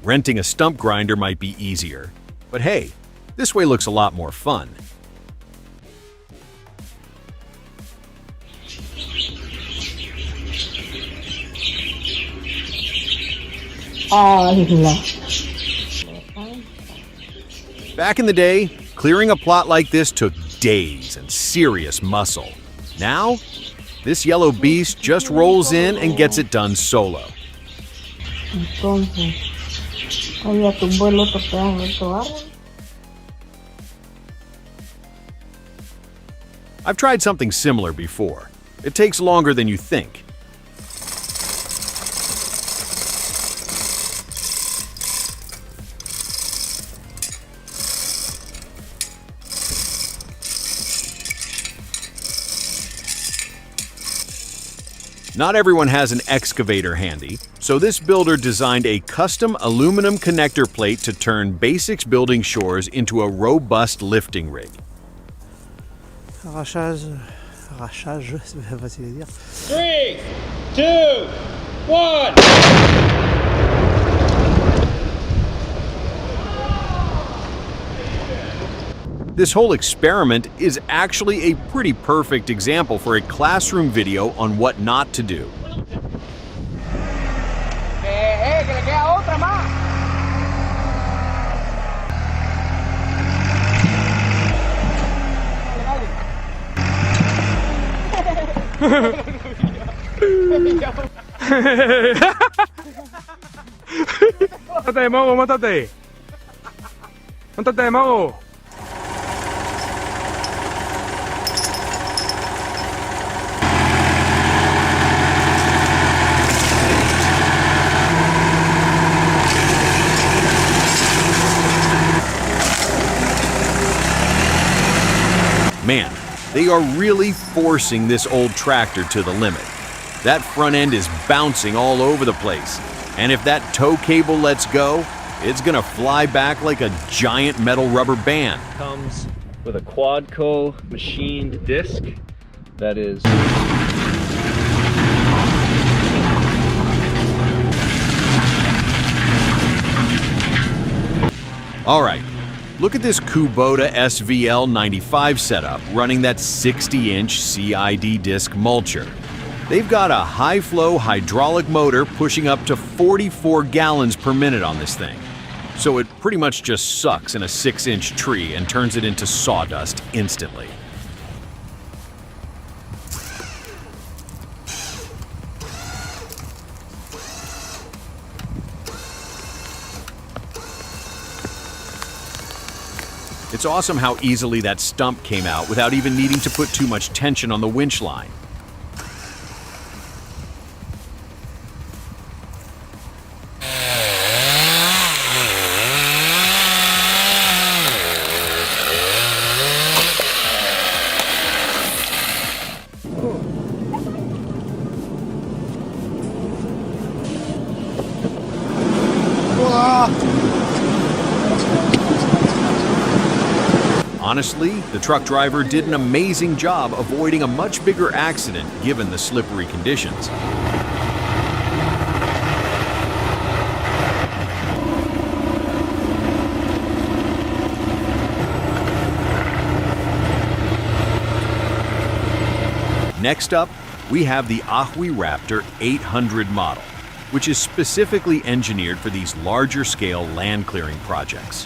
Renting a stump grinder might be easier. But hey, this way looks a lot more fun. Back in the day, clearing a plot like this took days and serious muscle. Now, this yellow beast just rolls in and gets it done solo. I've tried something similar before. It takes longer than you think. Not everyone has an excavator handy, so this builder designed a custom aluminum connector plate to turn basics building shores into a robust lifting rig. Arrachage, c'est facile à dire. 3, 2, 1. This whole experiment is actually a pretty perfect example for a classroom video on what not to do. Que le queda otra más. Móntate, Mogo, móntate. Móntate, Mogo. Man, they are really forcing this old tractor to the limit. That front end is bouncing all over the place. And if that tow cable lets go, it's gonna fly back like a giant metal rubber band. Comes with a Quadco machined disc that is All right, look at this Kubota SVL 95 setup running that 60-inch CID disc mulcher. They've got a high-flow hydraulic motor pushing up to 44 gallons per minute on this thing. So it pretty much just sucks in a 6-inch tree and turns it into sawdust instantly. It's awesome how easily that stump came out without even needing to put too much tension on the winch line. Honestly, the truck driver did an amazing job avoiding a much bigger accident given the slippery conditions. Next up, we have the Ahui Raptor 800 model, which is specifically engineered for these larger scale land clearing projects.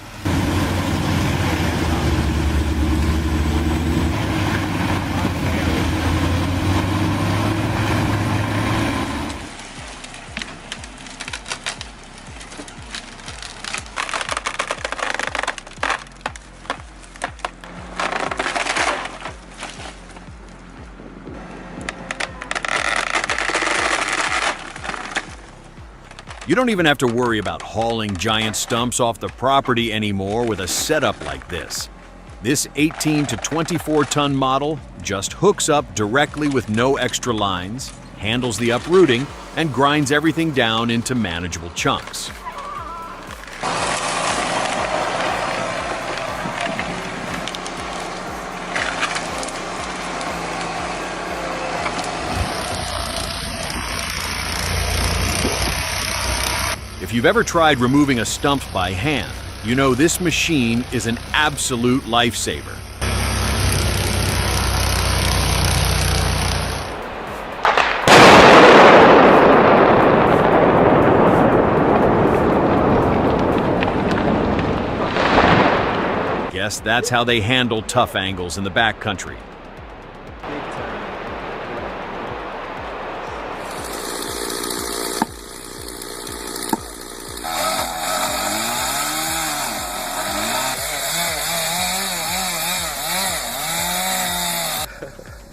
You don't even have to worry about hauling giant stumps off the property anymore with a setup like this. This 18 to 24 ton model just hooks up directly with no extra lines, handles the uprooting, and grinds everything down into manageable chunks. If If you've ever tried removing a stump by hand, you know this machine is an absolute lifesaver. Yes, that's how they handle tough angles in the backcountry.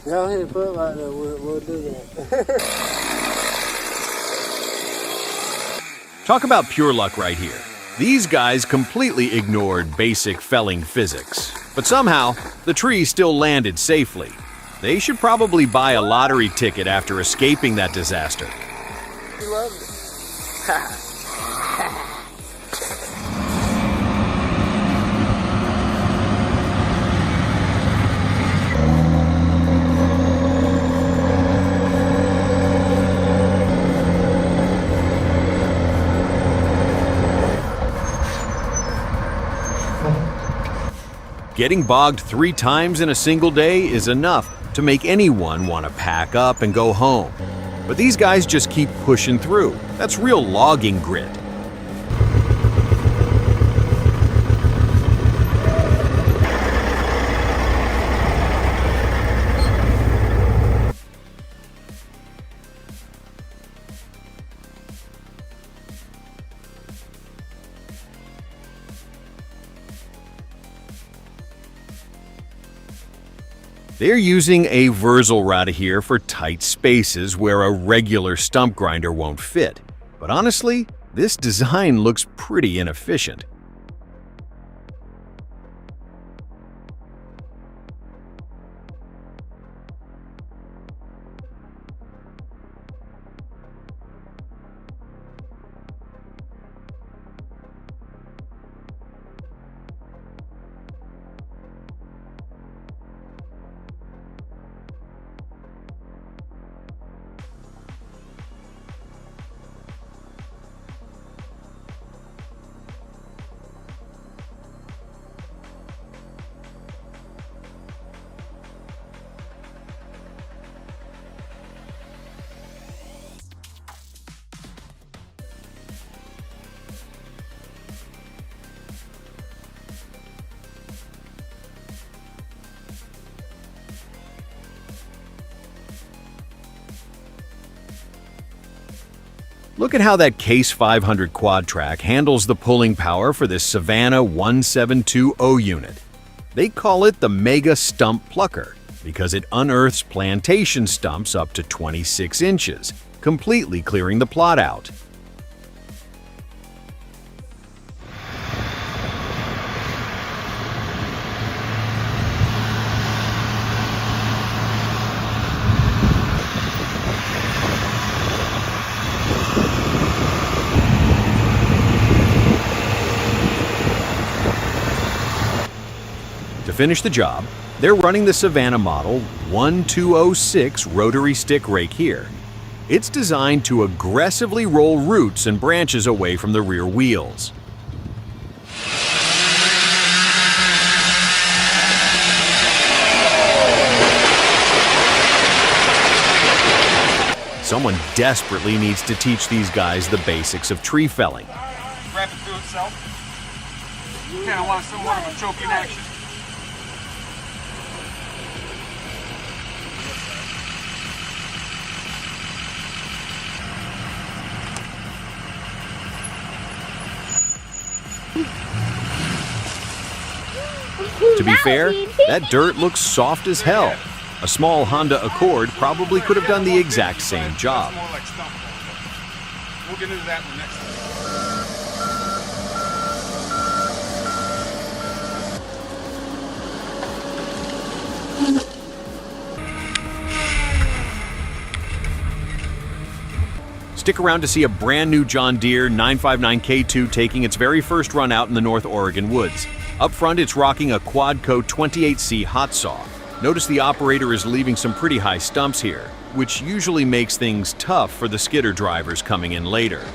Go ahead and put it right there. We'll do that. Talk about pure luck right here. These guys completely ignored basic felling physics. But somehow, the tree still landed safely. They should probably buy a lottery ticket after escaping that disaster. You loved it. Getting bogged 3 times in a single day is enough to make anyone want to pack up and go home. But these guys just keep pushing through. That's real logging grit. They're using a Wurzelrad here for tight spaces where a regular stump grinder won't fit. But honestly, this design looks pretty inefficient. Look at how that Case 500 quad track handles the pulling power for this Savannah 1720 unit. They call it the Mega Stump Plucker because it unearths plantation stumps up to 26 inches, completely clearing the plot out. To finish the job, they're running the Savannah model 1206 rotary stick rake here. It's designed to aggressively roll roots and branches away from the rear wheels. Someone desperately needs to teach these guys the basics of tree felling. Grab it to itself. You kind of want somewhat of a choking action. To be fair, that dirt looks soft as hell. A small Honda Accord probably could have done the exact same job. More like Stump. We'll get into that in the next Stick around to see a brand new John Deere 959K2 taking its very first run out in the North Oregon woods. Up front, it's rocking a Quadco 28C hot saw. Notice the operator is leaving some pretty high stumps here, which usually makes things tough for the skidder drivers coming in later.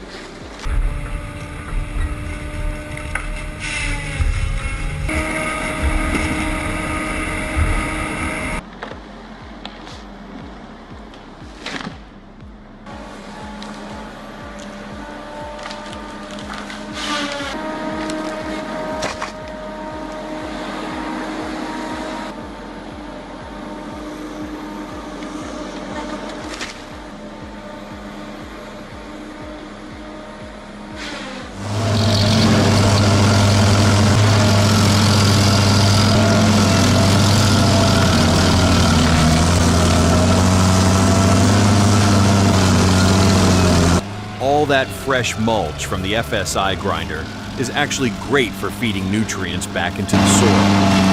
all that fresh mulch from the FSI grinder is actually great for feeding nutrients back into the soil.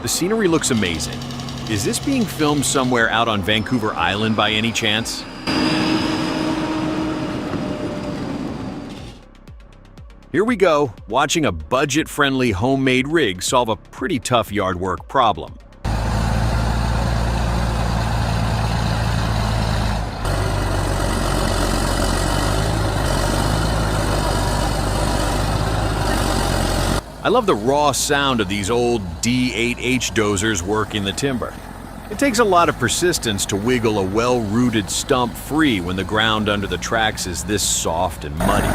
The scenery looks amazing. Is this being filmed somewhere out on Vancouver Island by any chance? Here we go, watching a budget-friendly homemade rig solve a pretty tough yard work problem. I love the raw sound of these old D8H dozers working the timber. It takes a lot of persistence to wiggle a well-rooted stump free when the ground under the tracks is this soft and muddy.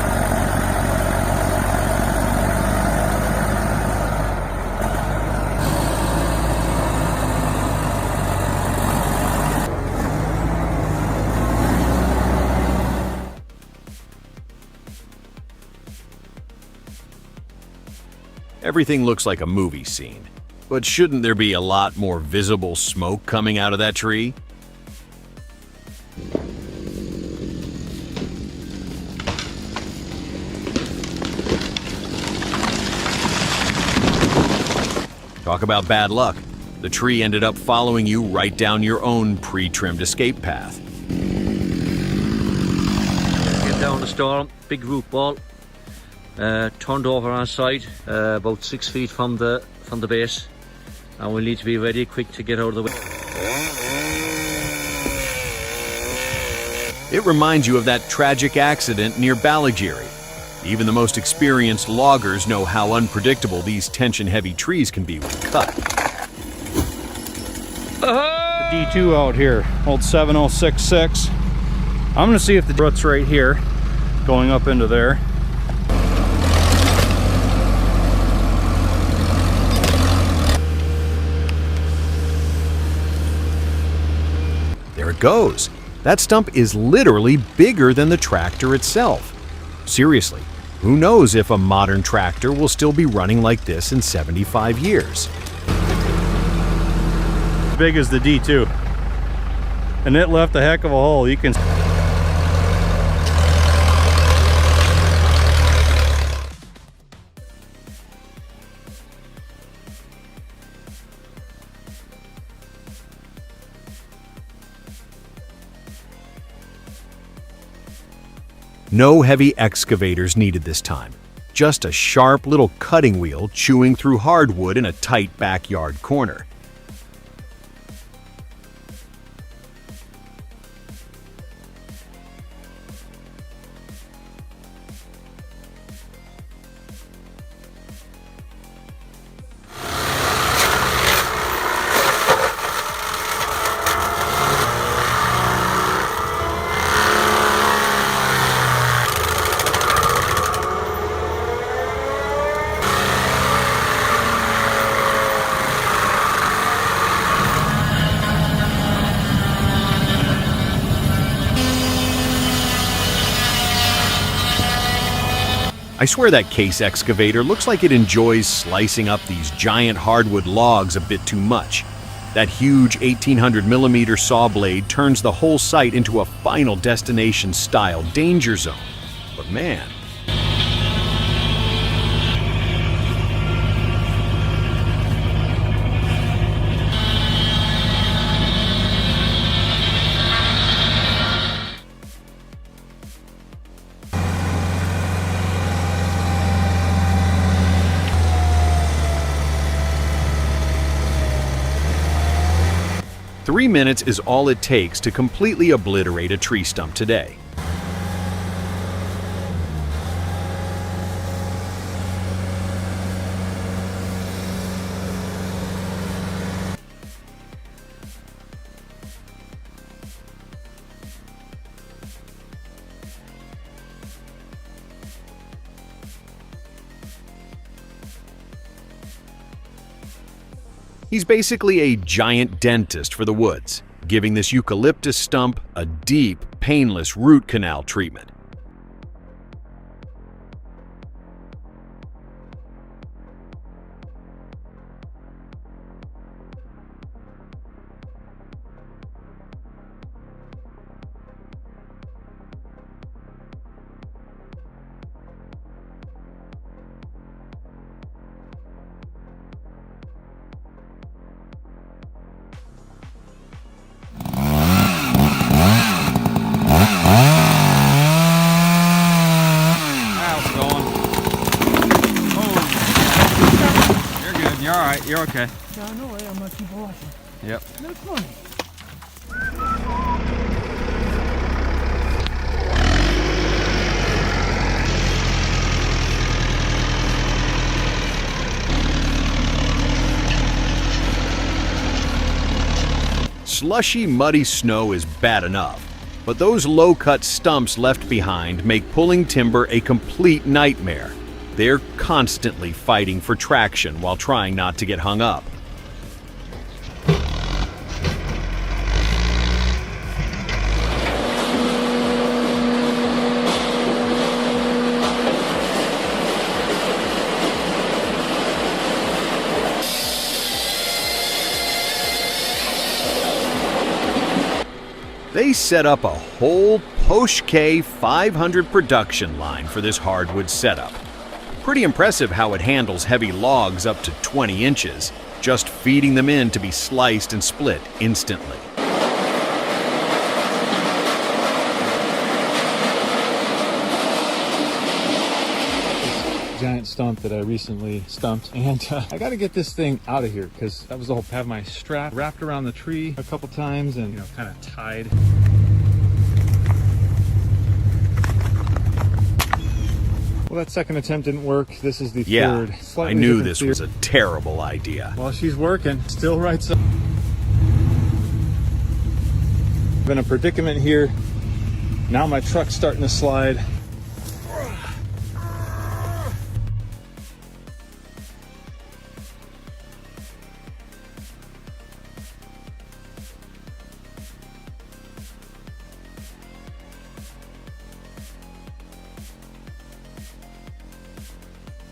Everything looks like a movie scene, but shouldn't there be a lot more visible smoke coming out of that tree? Talk about bad luck. The tree ended up following you right down your own pre-trimmed escape path. Came down the storm, big root ball. Turned over on side, about 6 feet from the base, and we need to be ready quick to get out of the way. It reminds you of that tragic accident near Ballagiri. Even the most experienced loggers know how unpredictable these tension-heavy trees can be when cut. The D2 out here, old 7066. I'm gonna see if the roots right here, going up into there. There it goes. That stump is literally bigger than the tractor itself. Seriously, who knows if a modern tractor will still be running like this in 75 years? Big as the D2. And it left a heck of a hole. You can No heavy excavators needed this time. Just a sharp little cutting wheel chewing through hardwood in a tight backyard corner. I swear that case excavator looks like it enjoys slicing up these giant hardwood logs a bit too much. That huge 1800mm saw blade turns the whole site into a Final Destination style danger zone. But man, "3 minutes is all it takes to completely obliterate a tree stump today." He's basically a giant dentist for the woods, giving this eucalyptus stump a deep, painless root canal treatment. You're all right. You're okay. No, no way. I'm gonna keep watching. Yep. That's funny. Slushy, muddy snow is bad enough, but those low-cut stumps left behind make pulling timber a complete nightmare. They're constantly fighting for traction while trying not to get hung up. They set up a whole Poshke 500 production line for this hardwood setup. Pretty impressive how it handles heavy logs up to 20 inches, just feeding them in to be sliced and split instantly. Giant stump that I recently stumped, and I got to get this thing out of here because that was the whole. Have my strap wrapped around the tree a couple times and kind of tied. Well, that second attempt didn't work. This is the third. I knew this was a terrible idea. Well, she's working. Still right side. I'm in a predicament here. Now my truck's starting to slide.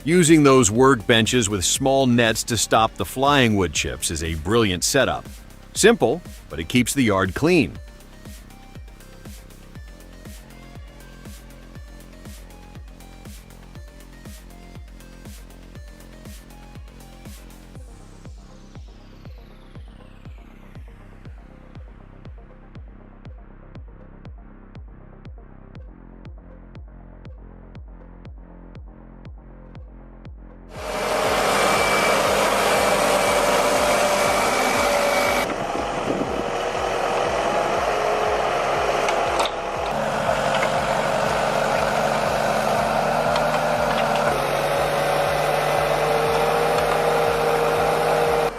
Using those workbenches with small nets to stop the flying wood chips is a brilliant setup. Simple, but it keeps the yard clean.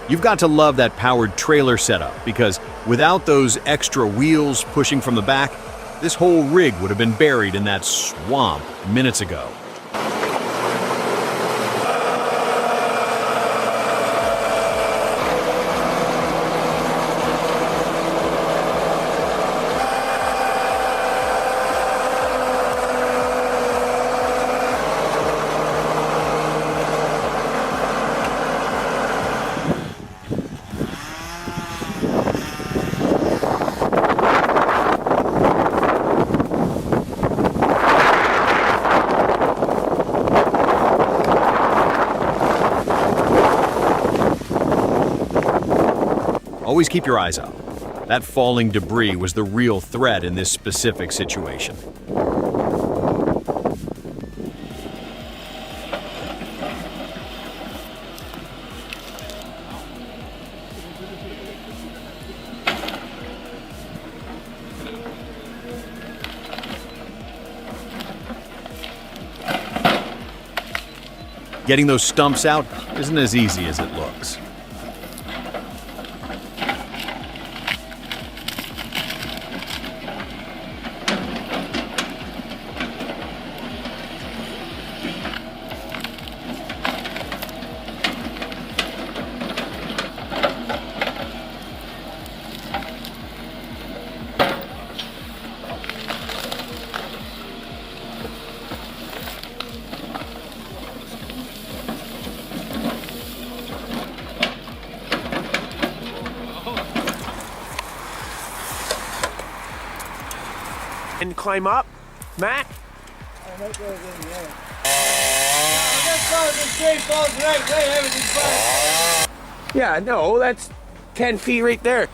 You've got to love that powered trailer setup because without those extra wheels pushing from the back, this whole rig would have been buried in that swamp minutes ago. Always keep your eyes up. That falling debris was the real threat in this specific situation. Getting those stumps out isn't as easy as it looks. climb up, Matt? I might go in there. That's fine, the tree falls right way, everything's fine. Yeah, no, that's 10 feet right there.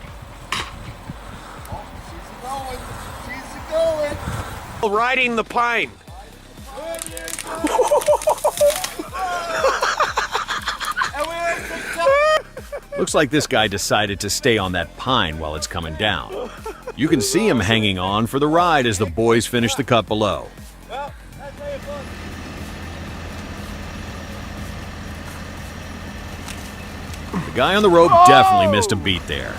Riding the pine. Looks like this guy decided to stay on that pine while it's coming down. You can see him hanging on for the ride as the boys finish the cut below. The guy on the rope definitely missed a beat there.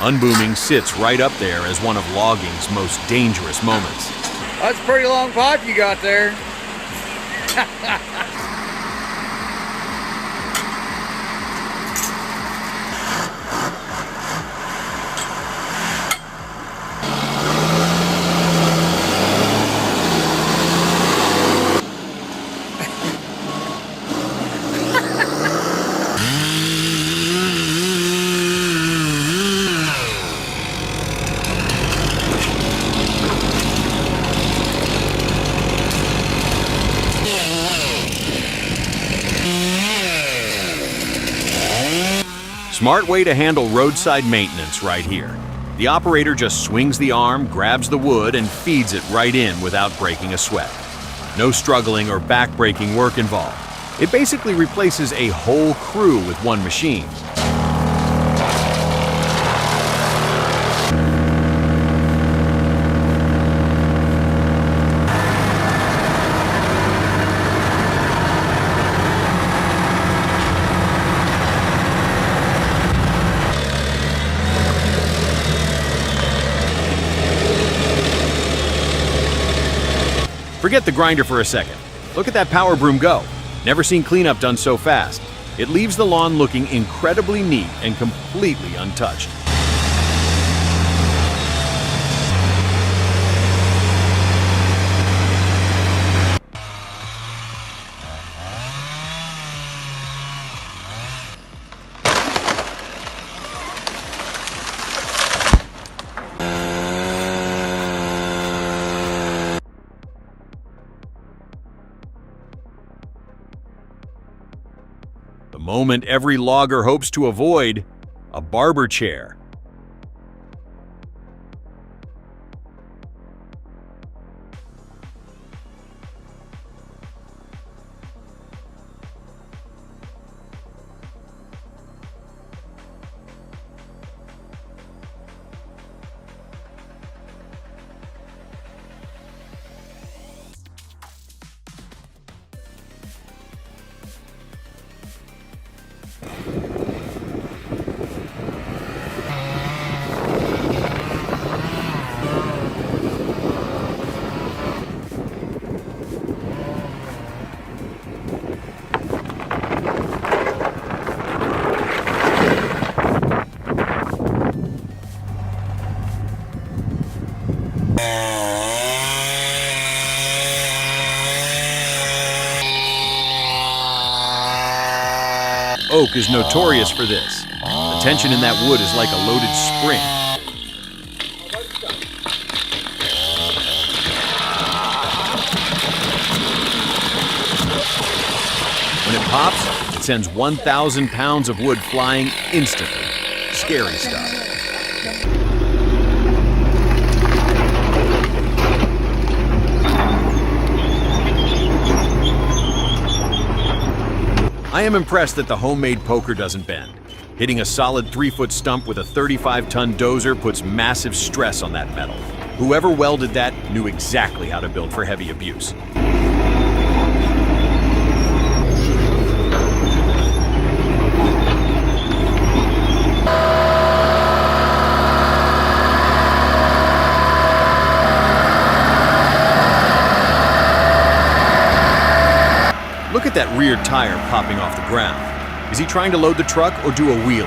Unbooming sits right up there as one of logging's most dangerous moments. That's a pretty long pipe you got there. Smart way to handle roadside maintenance right here. The operator just swings the arm, grabs the wood, and feeds it right in without breaking a sweat. No struggling or back-breaking work involved. It basically replaces a whole crew with one machine. Forget the grinder for a second. Look at that power broom go. Never seen cleanup done so fast. It leaves the lawn looking incredibly neat and completely untouched. The moment every logger hopes to avoid, a barber chair. Oak is notorious for this. The tension in that wood is like a loaded spring. When it pops, it sends 1,000 pounds of wood flying instantly. Scary stuff. I am impressed that the homemade poker doesn't bend. Hitting a solid 3-foot stump with a 35-ton dozer puts massive stress on that metal. Whoever welded that knew exactly how to build for heavy abuse. Look at that rear tire popping off the ground. Is he trying to load the truck or do a wheelie?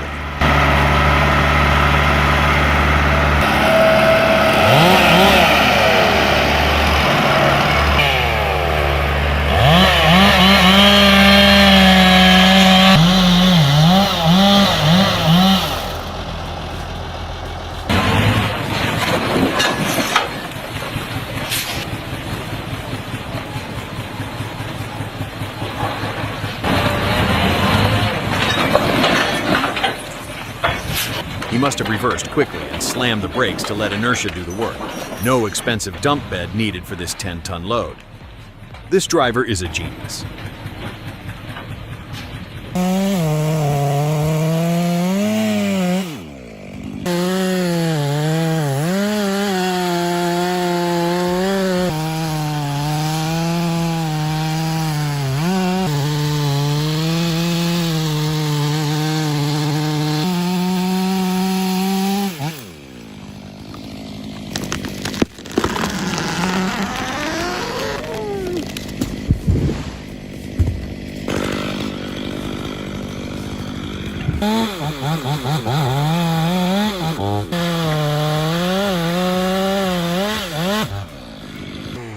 He must have reversed quickly and slammed the brakes to let inertia do the work. No expensive dump bed needed for this 10-ton load. This driver is a genius.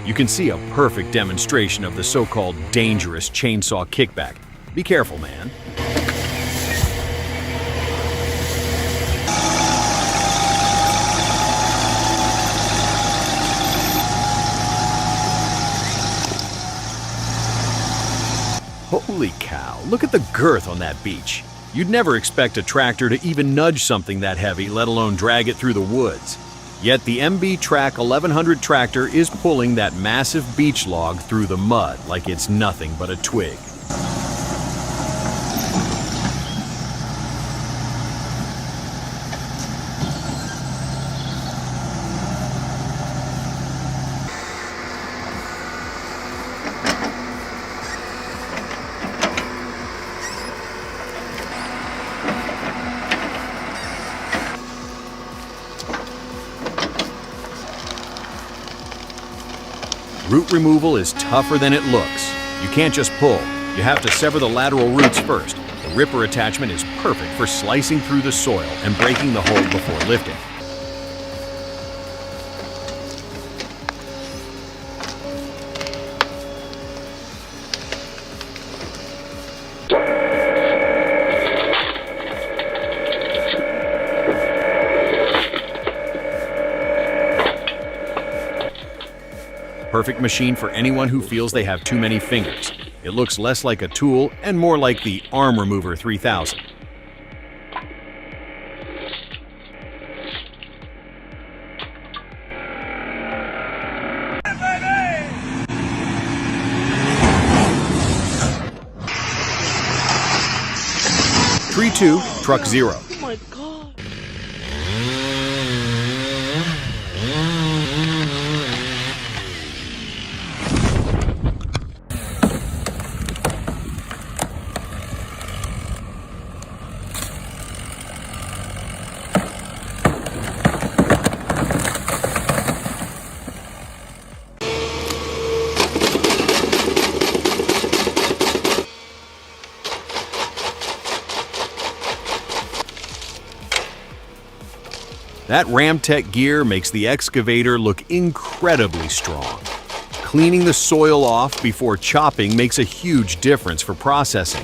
You can see a perfect demonstration of the so-called dangerous chainsaw kickback. Be careful, man. Holy cow, look at the girth on that beach. You'd never expect a tractor to even nudge something that heavy, let alone drag it through the woods. Yet the MB Track 1100 tractor is pulling that massive beach log through the mud like it's nothing but a twig. Root removal is tougher than it looks. You can't just pull. You have to sever the lateral roots first. The ripper attachment is perfect for slicing through the soil and breaking the hold before lifting. Perfect machine for anyone who feels they have too many fingers. It looks less like a tool and more like the Arm Remover 3000. Tree 2, Truck 0. Oh my God. That Ramtech gear makes the excavator look incredibly strong. Cleaning the soil off before chopping makes a huge difference for processing.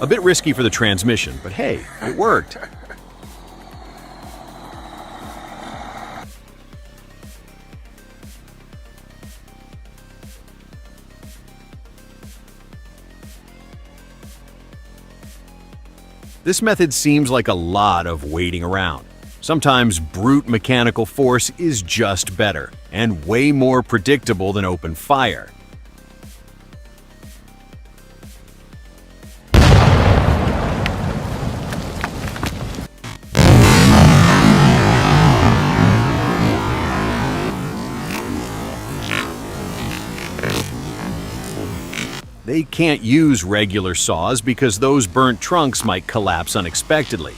A bit risky for the transmission, but hey, it worked. This method seems like a lot of waiting around. Sometimes brute mechanical force is just better and way more predictable than open fire. They can't use regular saws because those burnt trunks might collapse unexpectedly.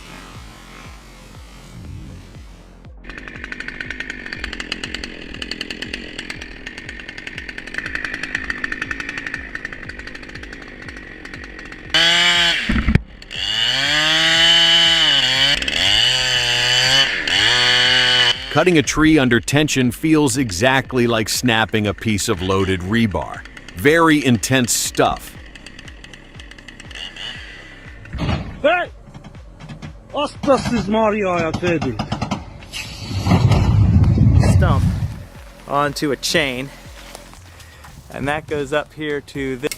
Cutting a tree under tension feels exactly like snapping a piece of loaded rebar. Very intense stuff. Hey! Astasız Mario hayat edin. stump onto a chain, and that goes up here to this.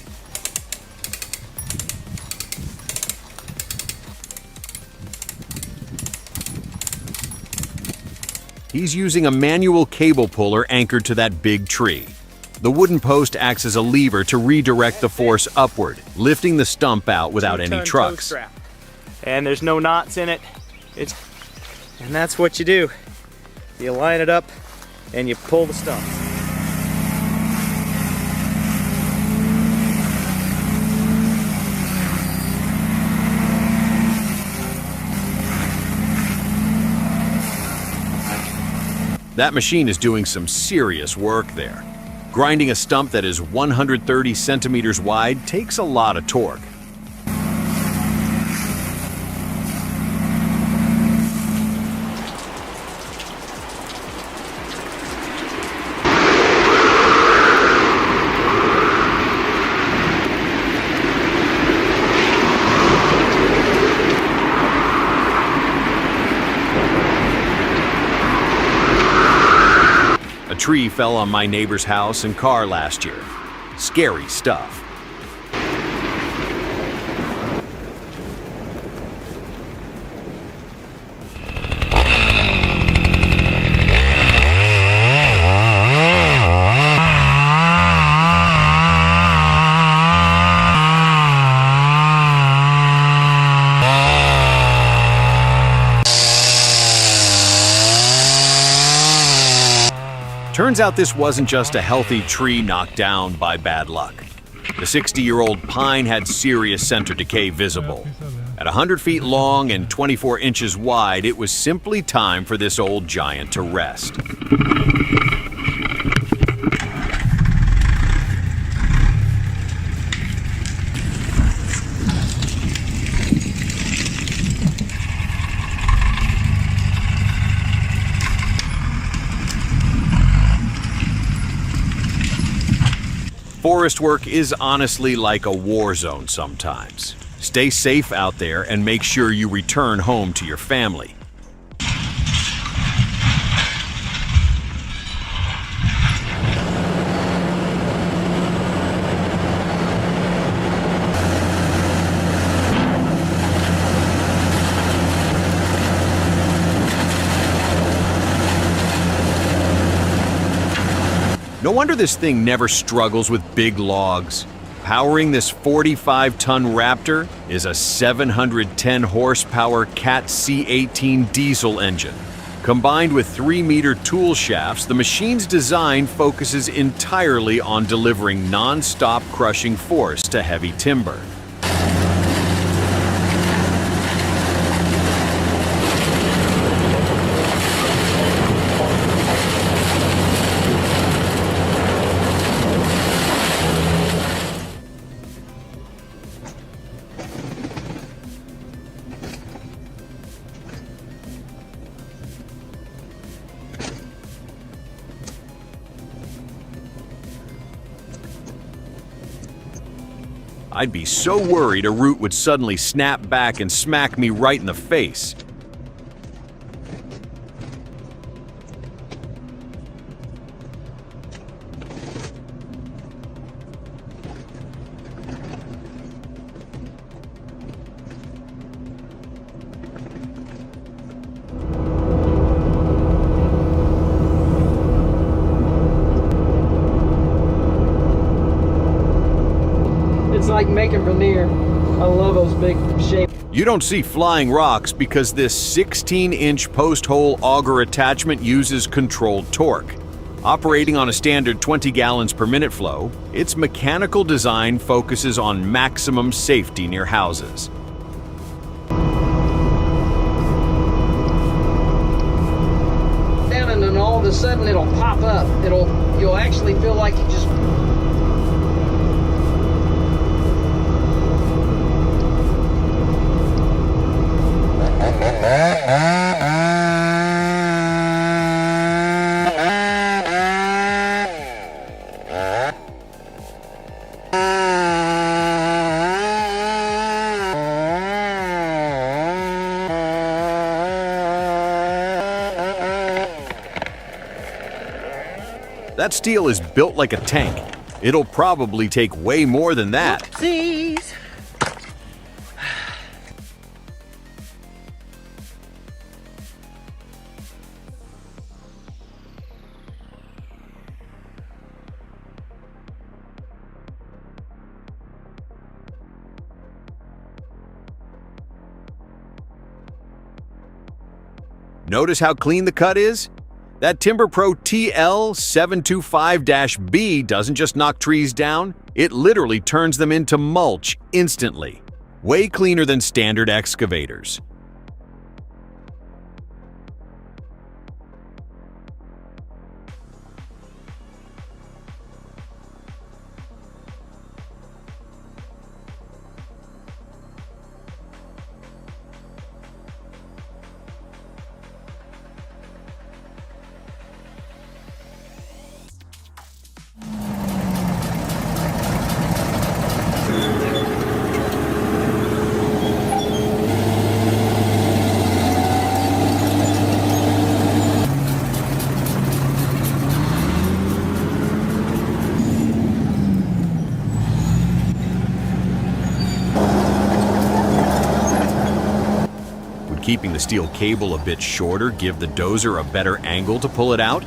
He's using a manual cable puller anchored to that big tree. The wooden post acts as a lever to redirect the force upward, lifting the stump out without any trucks. And there's no knots in it. And that's what you do. You line it up and you pull the stump. That machine is doing some serious work there. Grinding a stump that is 130 centimeters wide takes a lot of torque. A tree fell on my neighbor's house and car last year. Scary stuff. Turns out this wasn't just a healthy tree knocked down by bad luck. The 60-year-old pine had serious center decay visible. At 100 feet long and 24 inches wide, it was simply time for this old giant to rest. Forest work is honestly like a war zone sometimes. Stay safe out there and make sure you return home to your family. No wonder this thing never struggles with big logs. Powering this 45-ton Raptor is a 710 horsepower Cat C18 diesel engine. Combined with 3-meter tool shafts, the machine's design focuses entirely on delivering non-stop crushing force to heavy timber. I'd be so worried a root would suddenly snap back and smack me right in the face. It's like making veneer. I love those big shapes. You don't see flying rocks because this 16-inch post-hole auger attachment uses controlled torque. Operating on a standard 20 gallons per minute flow, its mechanical design focuses on maximum safety near houses. Down and then all of a sudden it'll pop up. You'll actually feel like you just That steel is built like a tank. It'll probably take way more than that. Oopsies. Notice how clean the cut is? That Timber Pro TL725-B doesn't just knock trees down, it literally turns them into mulch instantly. Way cleaner than standard excavators. Keeping the steel cable a bit shorter give the dozer a better angle to pull it out?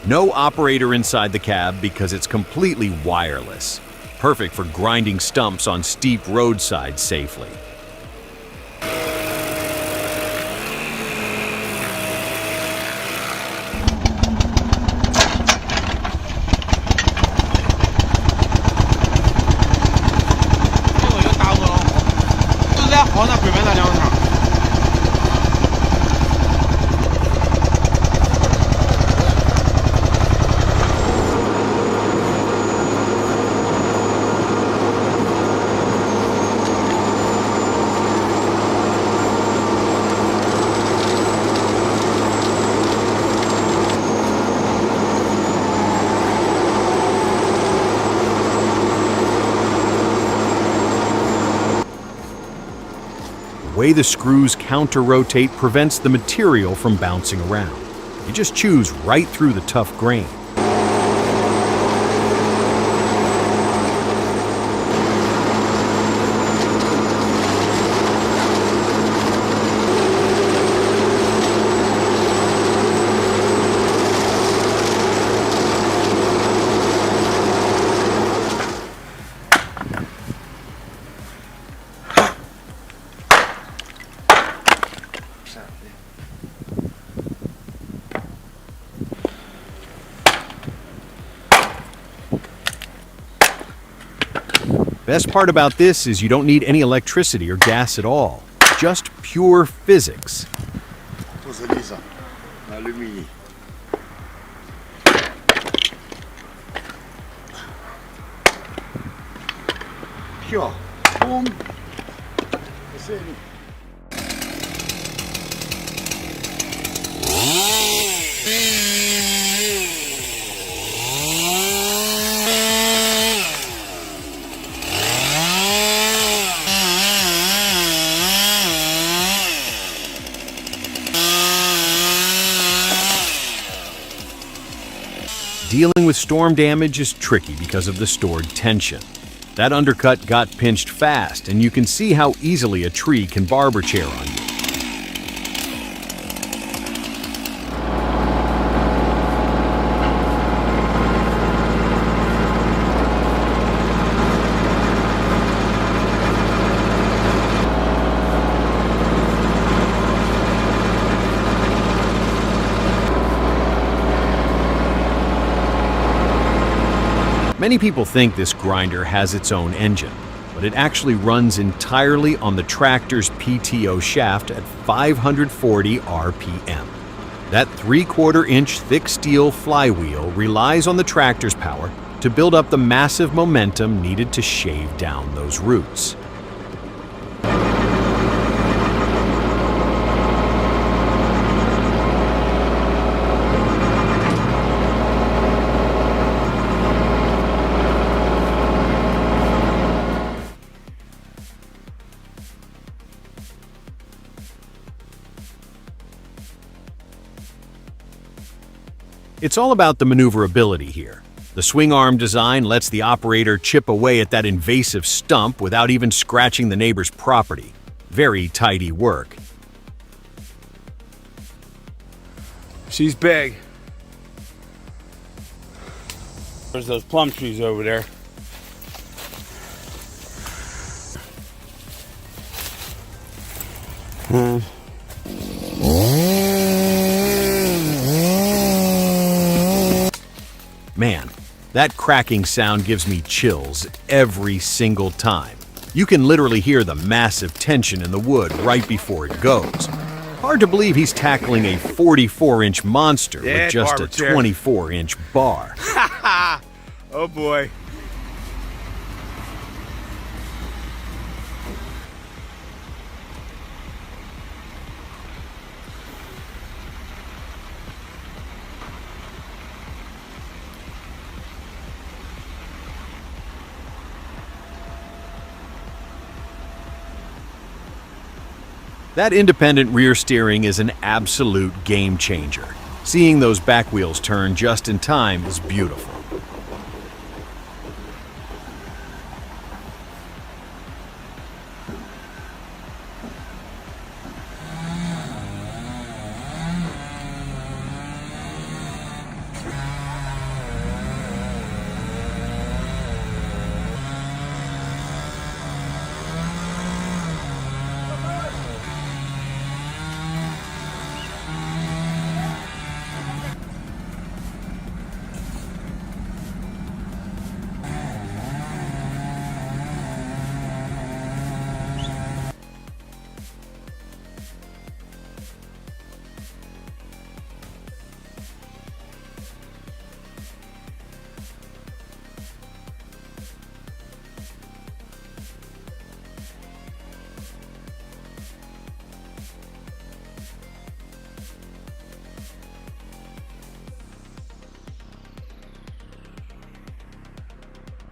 No operator inside the cab because it's completely wireless. Perfect for grinding stumps on steep roadsides safely. The way the screws counter-rotate prevents the material from bouncing around. You just choose right through the tough grain. Best part about this is you don't need any electricity or gas at all. Just pure physics. Dealing with storm damage is tricky because of the stored tension. That undercut got pinched fast, and you can see how easily a tree can barber chair on you. Many people think this grinder has its own engine, but it actually runs entirely on the tractor's PTO shaft at 540 RPM. That 3/4-inch thick steel flywheel relies on the tractor's power to build up the massive momentum needed to shave down those roots. It's all about the maneuverability here. The swing arm design lets the operator chip away at that invasive stump without even scratching the neighbor's property. Very tidy work. She's big. There's those plum trees over there. Man, that cracking sound gives me chills every single time. You can literally hear the massive tension in the wood right before it goes. Hard to believe he's tackling a 44-inch monster with just a 24-inch bar. Oh boy. That independent rear steering is an absolute game changer. Seeing those back wheels turn just in time is beautiful.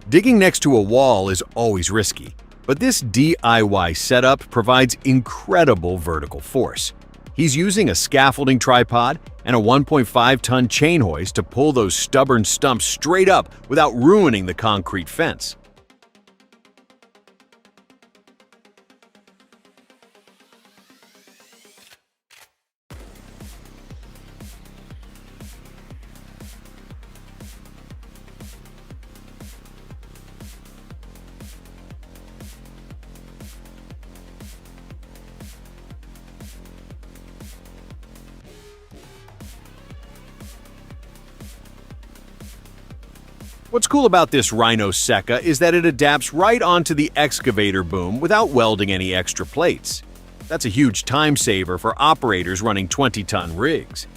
Digging next to a wall is always risky, but this DIY setup provides incredible vertical force. He's using a scaffolding tripod and a 1.5-ton chain hoist to pull those stubborn stumps straight up without ruining the concrete fence. What's cool about this Rhino Seca is that it adapts right onto the excavator boom without welding any extra plates. That's a huge time saver for operators running 20-ton rigs.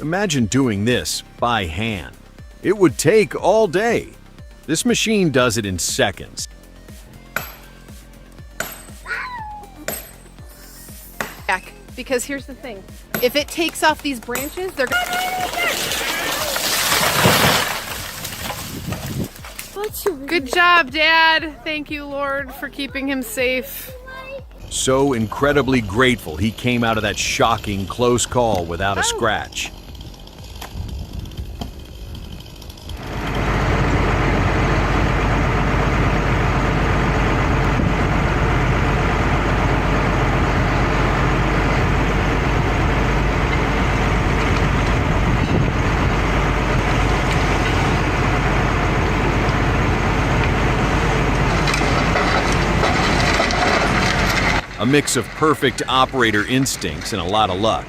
Imagine doing this by hand. It would take all day. This machine does it in seconds. Because here's the thing. If it takes off these branches, they're Good job, Dad. Thank you, Lord, for keeping him safe. So incredibly grateful he came out of that shocking close call without a scratch. A mix of perfect operator instincts and a lot of luck.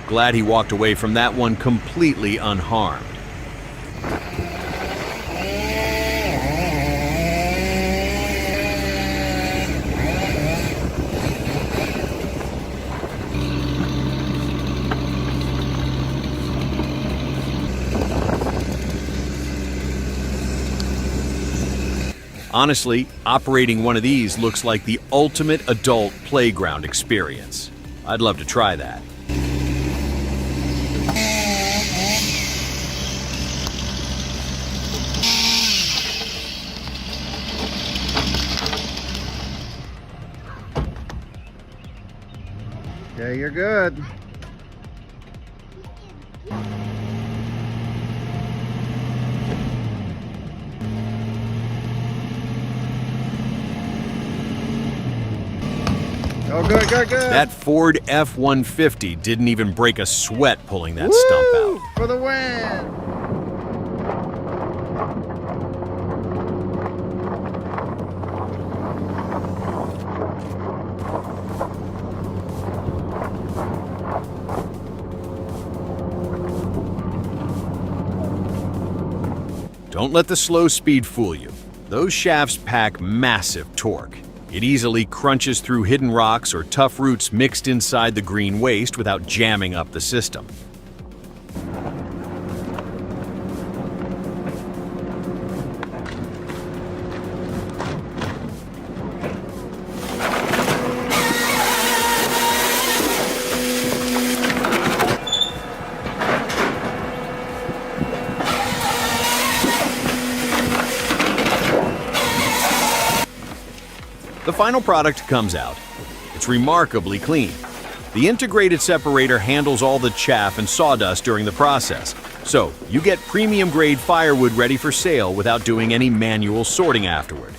Glad he walked away from that one completely unharmed. Honestly, operating one of these looks like the ultimate adult playground experience. I'd love to try that. Okay, you're good. Oh, good, good, good. That Ford F-150 didn't even break a sweat pulling that stump out. For the win! Don't let the slow speed fool you. Those shafts pack massive torque. It easily crunches through hidden rocks or tough roots mixed inside the green waste without jamming up the system. The final product comes out. It's remarkably clean. The integrated separator handles all the chaff and sawdust during the process, so you get premium-grade firewood ready for sale without doing any manual sorting afterward.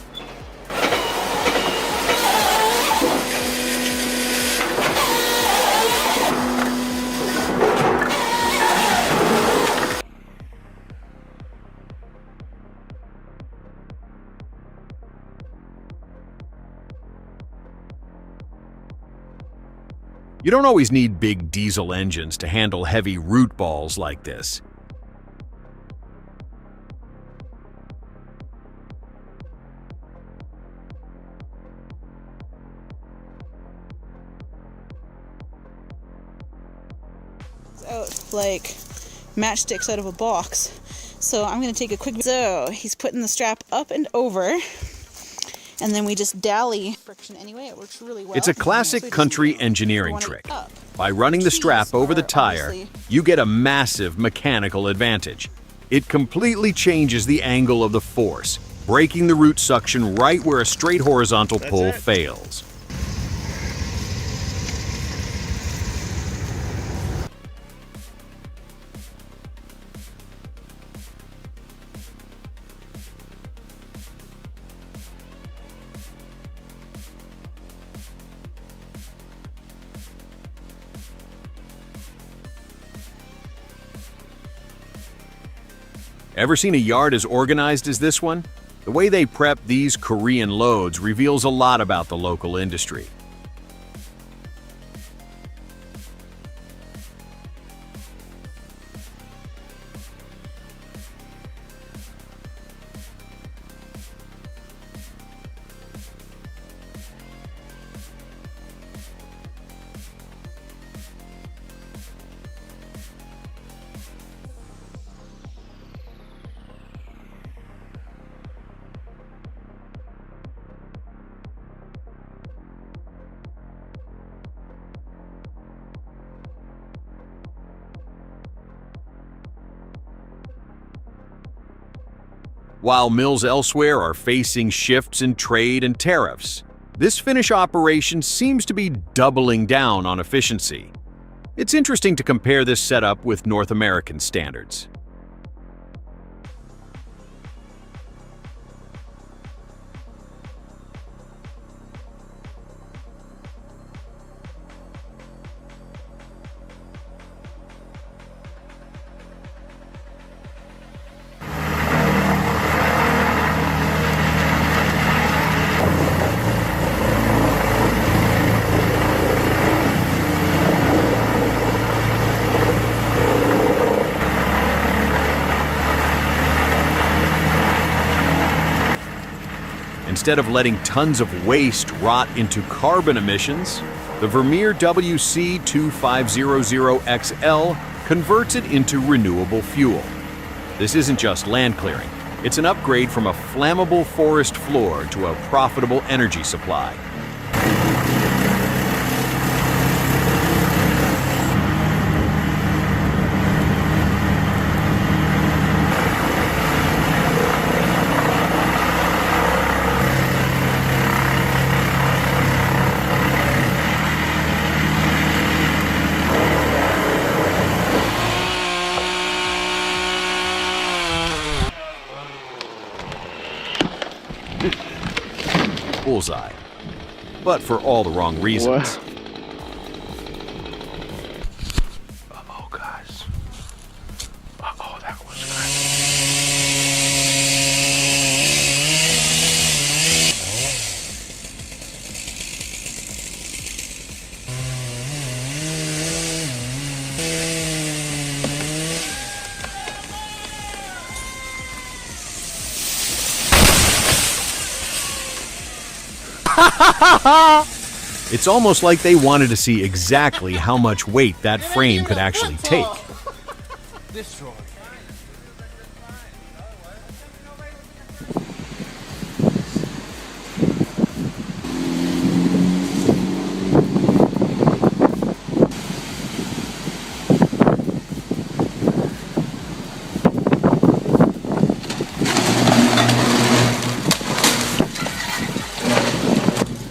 You don't always need big diesel engines to handle heavy root balls like this. Out like matchsticks out of a box. So I'm going to take a quick... So he's putting the strap up and over. And then we just dally friction anyway. It works really well. It's a classic country engineering trick. By running the strap over the tire, you get a massive mechanical advantage. It completely changes the angle of the force, breaking the root suction right where a straight horizontal pull fails. Ever seen a yard as organized as this one? The way they prep these Korean loads reveals a lot about the local industry. While mills elsewhere are facing shifts in trade and tariffs, this Finnish operation seems to be doubling down on efficiency. It's interesting to compare this setup with North American standards. Instead of letting tons of waste rot into carbon emissions, the Vermeer WC2500XL converts it into renewable fuel. This isn't just land clearing, it's an upgrade from a flammable forest floor to a profitable energy supply. Bullseye. But for all the wrong reasons. Uh-oh, guys. Uh-oh, that was good. It's almost like they wanted to see exactly how much weight that frame could actually take. Destroy.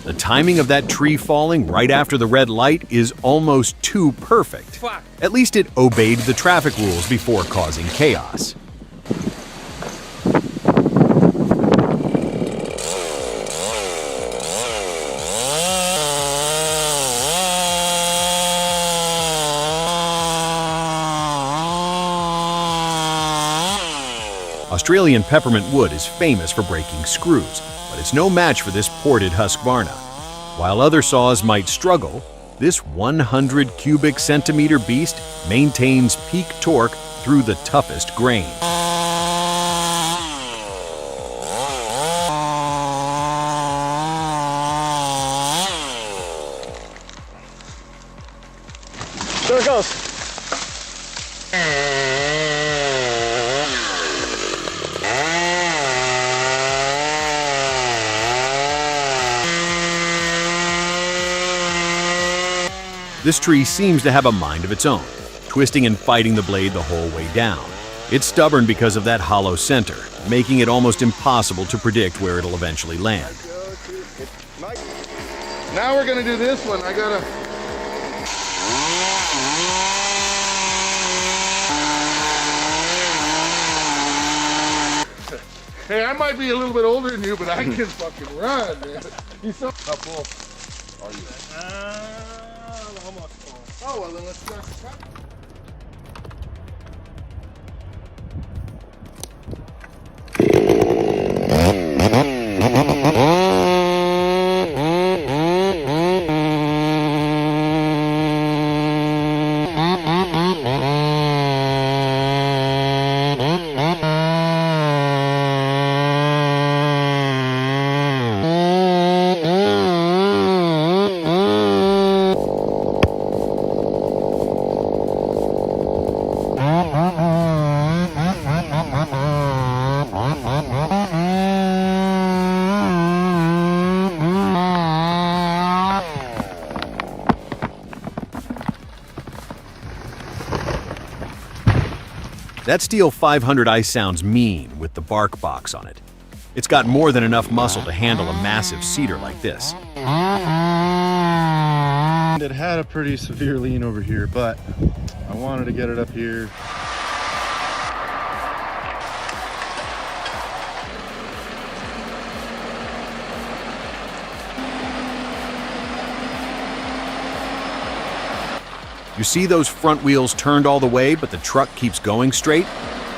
The timing of that tree falling right after the red light is almost too perfect. At least it obeyed the traffic rules before causing chaos. Australian peppermint wood is famous for breaking screws, but it's no match for this ported Husqvarna. While other saws might struggle, this 100 cubic centimeter beast maintains peak torque through the toughest grain. There it goes. This tree seems to have a mind of its own, twisting and fighting the blade the whole way down. It's stubborn because of that hollow center, making it almost impossible to predict where it'll eventually land. Now we're gonna do this one. I gotta. Hey, I might be a little bit older than you, but I can fucking run, man. You so. How full are you? Almost full. Oh well, then let's start the cut. That Steel 500 ice sounds mean with the bark box on it. It's got more than enough muscle to handle a massive cedar like this. It had a pretty severe lean over here, but I wanted to get it up here. You see those front wheels turned all the way, but the truck keeps going straight?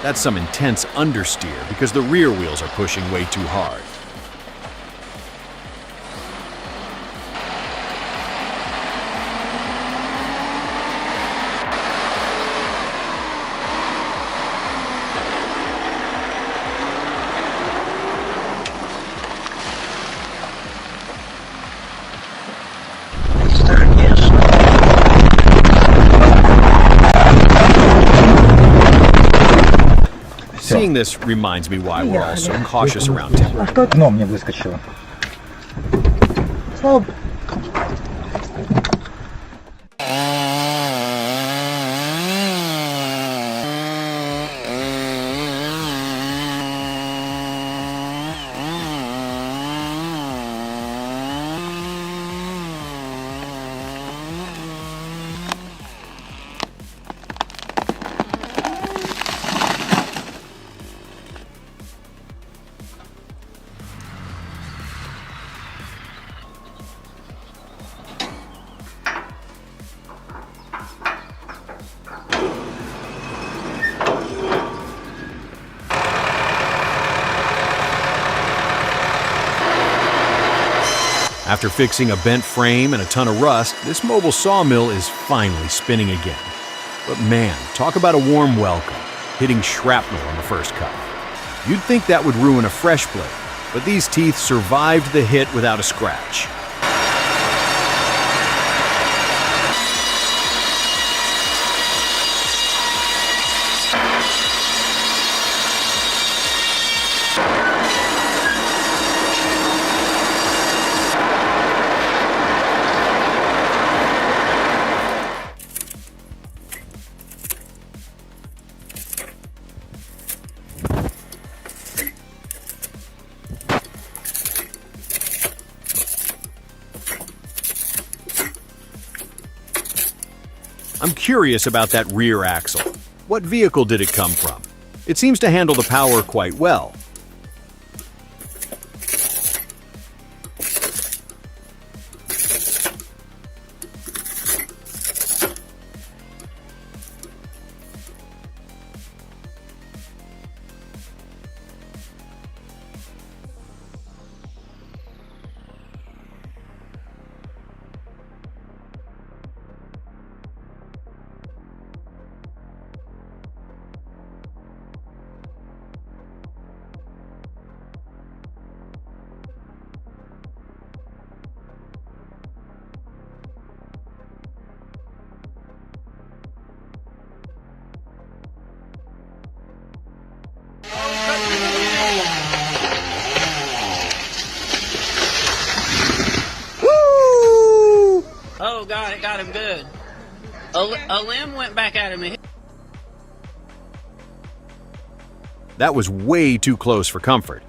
That's some intense understeer because the rear wheels are pushing way too hard. Seeing this reminds me why we're all so cautious around timber. Окно мне выскочило. Слава. After fixing a bent frame and a ton of rust, this mobile sawmill is finally spinning again. But man, talk about a warm welcome, hitting shrapnel on the first cut. You'd think that would ruin a fresh blade, but these teeth survived the hit without a scratch. I'm curious about that rear axle. What vehicle did it come from? It seems to handle the power quite well. Oh God, it got him good. A limb went back at him. That was way too close for comfort.